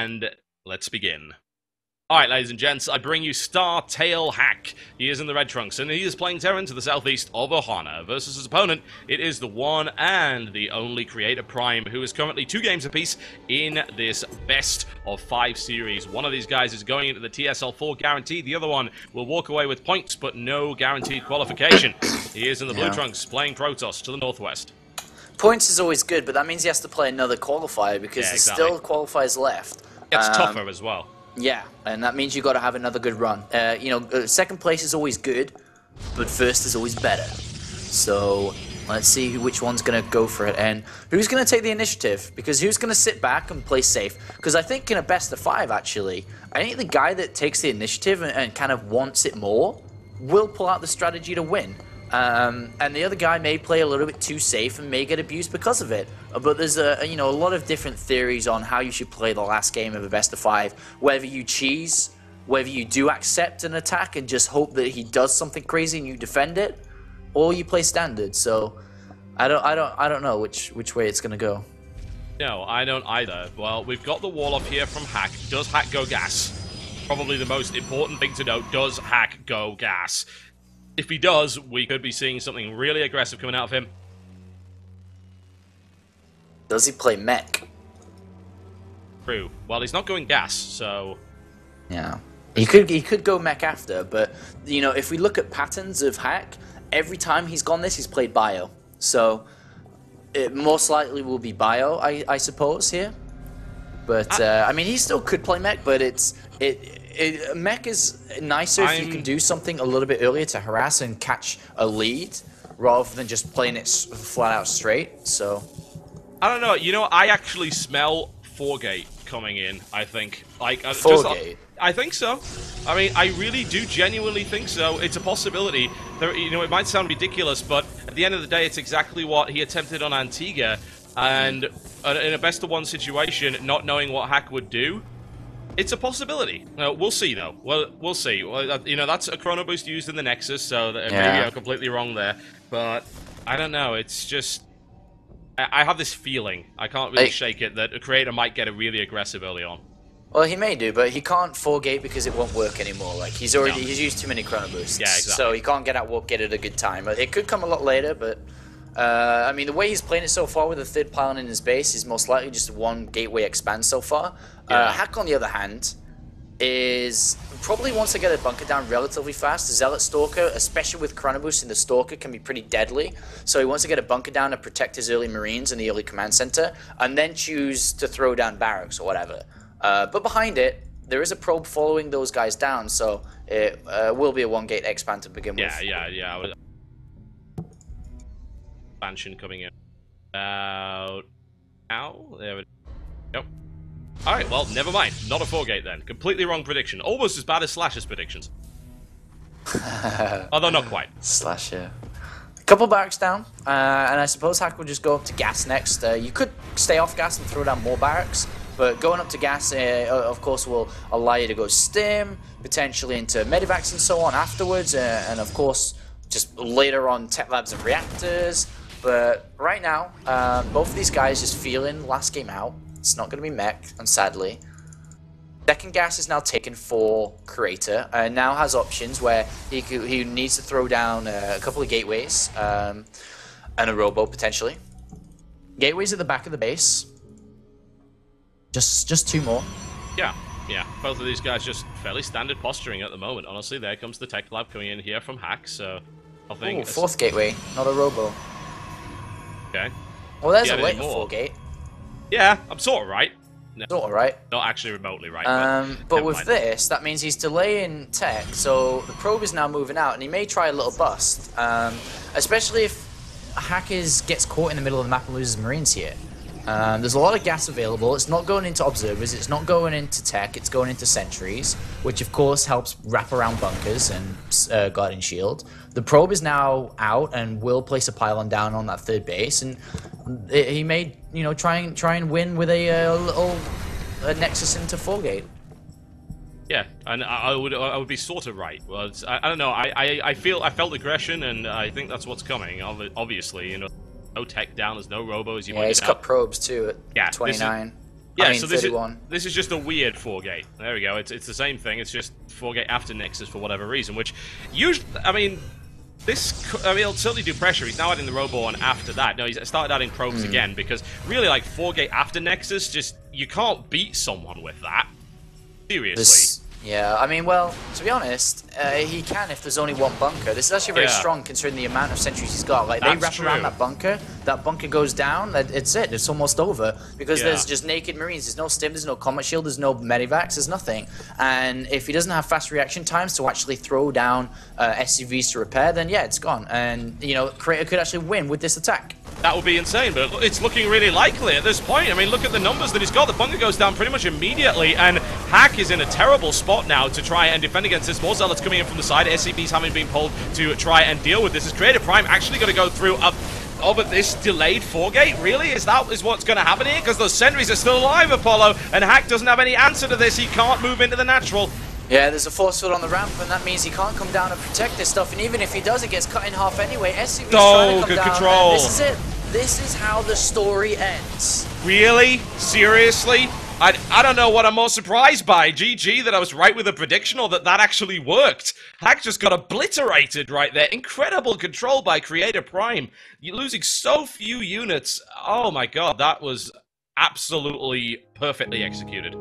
and let's begin. Alright, ladies and gents, I bring you ST.Hack. He is in the red trunks, and he is playing Terran to the southeast of Ohana. Versus his opponent, it is the one and the only Creator.Prime, who is currently 2 games apiece in this best of 5 series. One of these guys is going into the TSL4 guaranteed, the other one will walk away with points, but no guaranteed qualification. He is in the blue trunks, playing Protoss to the northwest. Points is always good, but that means he has to play another qualifier, because there's still qualifiers left. It's tougher as well. Yeah, and that means you got to have another good run. Second place is always good, but first is always better. So let's see which one's going to go for it and who's going to take the initiative. Because who's going to sit back and play safe? Because I think in a best of 5, actually, I think the guy that takes the initiative and kind of wants it more will pull out the strategy to win. And the other guy may play a little bit too safe and may get abused because of it. But there's a lot of different theories on how you should play the last game of a best of 5. Whether you cheese, whether you do accept an attack and just hope that he does something crazy and you defend it, or you play standard. So I don't know which way it's gonna go. No, I don't either. Well, we've got the wall up here from Hack. Does Hack go gas? Probably the most important thing to note. Does Hack go gas? If he does, we could be seeing something really aggressive coming out of him. Does he play mech? True. Well, he's not going gas, so... Yeah. He could go mech after, but, if we look at patterns of Hack, every time he's gone this, he's played bio. So, it most likely will be bio, I suppose, here. But, he still could play mech, but mech is nicer if you can do something a little bit earlier to harass and catch a lead, rather than just playing it flat out straight, so... I don't know, I actually smell 4-gate coming in, I think. Like, 4-gate? I think so. I really do genuinely think so. It's a possibility. It might sound ridiculous, but at the end of the day, it's exactly what he attempted on Antigua, and in a best-of-1 situation, not knowing what Hack would do, it's a possibility. We'll see, though. Well, we'll see. Well, that's a chrono boost used in the Nexus, so maybe I'm completely wrong there. But I don't know. It's just I have this feeling, I can't really shake it, that a creator might get a really aggressive early on. Well, he may do, but he can't 4-gate because it won't work anymore. Like he's used too many chrono boosts. Yeah, exactly. So he can't get out warp gate at a good time. It could come a lot later, but the way he's playing it so far with a 3rd pylon in his base is most likely just 1 gateway expand so far. Hack, on the other hand, is probably wants to get a bunker down relatively fast. The Zealot Stalker, especially with chrono boost in the Stalker, can be pretty deadly. So he wants to get a bunker down to protect his early Marines in the early command center, and then choose to throw down barracks or whatever. But behind it, there is a probe following those guys down, so it will be a 1-gate expand to begin with. Yeah. Expansion coming in. Now, there we go. Alright, well, never mind. Not a 4-gate then. Completely wrong prediction. Almost as bad as Slash's predictions. Although not quite. Slash, yeah. A couple barracks down, and I suppose Hack will just go up to gas next. You could stay off gas and throw down more barracks, but going up to gas, of course, will allow you to go stim, potentially into medivacs and so on afterwards, and of course, just later on tech labs and reactors. But right now, both of these guys just feeling last game out. It's not going to be mech, and sadly. Second gas is now taken for Creator, and now has options where he needs to throw down a couple of gateways, and a robo potentially. Gateways at the back of the base. Just 2 more. Yeah. Both of these guys just fairly standard posturing at the moment. Honestly, there comes the tech lab coming in here from Hack, so I think... 4th gateway, not a robo. Okay. Well, there's a later 4-gate. Yeah, I'm sort of right. No, sort of right. Not actually remotely right. But with this, that means he's delaying tech, so the probe is now moving out, and he may try a little bust. Especially if Hack gets caught in the middle of the map and loses Marines here. There's a lot of gas available. It's not going into observers, it's not going into tech, it's going into sentries, which of course helps wrap around bunkers and guarding shield. The probe is now out and will place a pylon down on that 3rd base, and he may, try and win with a little nexus into 4-gate. Yeah, and I would be sort of right. Well, I don't know. I felt aggression, and I think that's what's coming. Obviously, no tech down, there's no robos. Yeah, he's cut probes too at 29. Yeah, I mean, so 31. this is just a weird 4-gate. There we go. It's the same thing. It's just 4-gate after Nexus for whatever reason, which usually, I mean, it'll certainly do pressure. He's now adding the Roborn after that. No, he's started adding probes again, because really, like, 4-gate after Nexus, just, you can't beat someone with that. Seriously. Yeah, I mean, well, to be honest, he can if there's only one bunker. This is actually very strong considering the amount of sentries he's got. Like, they wrap around that bunker goes down, it's it. It's almost over. Because there's just naked Marines. There's no stim, there's no combat shield, there's no medivacs, there's nothing. And if he doesn't have fast reaction times to actually throw down SCVs to repair, then yeah, it's gone. And, you know, Creator could actually win with this attack. That would be insane, but it's looking really likely at this point. I mean, look at the numbers that he's got. The bunker goes down pretty much immediately, and Hack is in a terrible spot now to try and defend against this. More Zealots coming in from the side. SCVs having been pulled to try and deal with this. Is Creator.Prime actually going to go through Oh, but this delayed 4-gate? Really? Is what's going to happen here? Because those sentries are still alive, Apollo, and Hack doesn't have any answer to this. He can't move into the natural. Yeah, there's a force field on the ramp, and that means he can't come down and protect this stuff. And even if he does, it gets cut in half anyway. SCV's trying to come down. Control. This is it. This is how the story ends. Really? Seriously? I don't know what I'm more surprised by. GG that I was right with the prediction, or that actually worked. Hack just got obliterated right there. Incredible control by Creator.Prime. You're losing so few units. Oh my god, that was absolutely perfectly executed.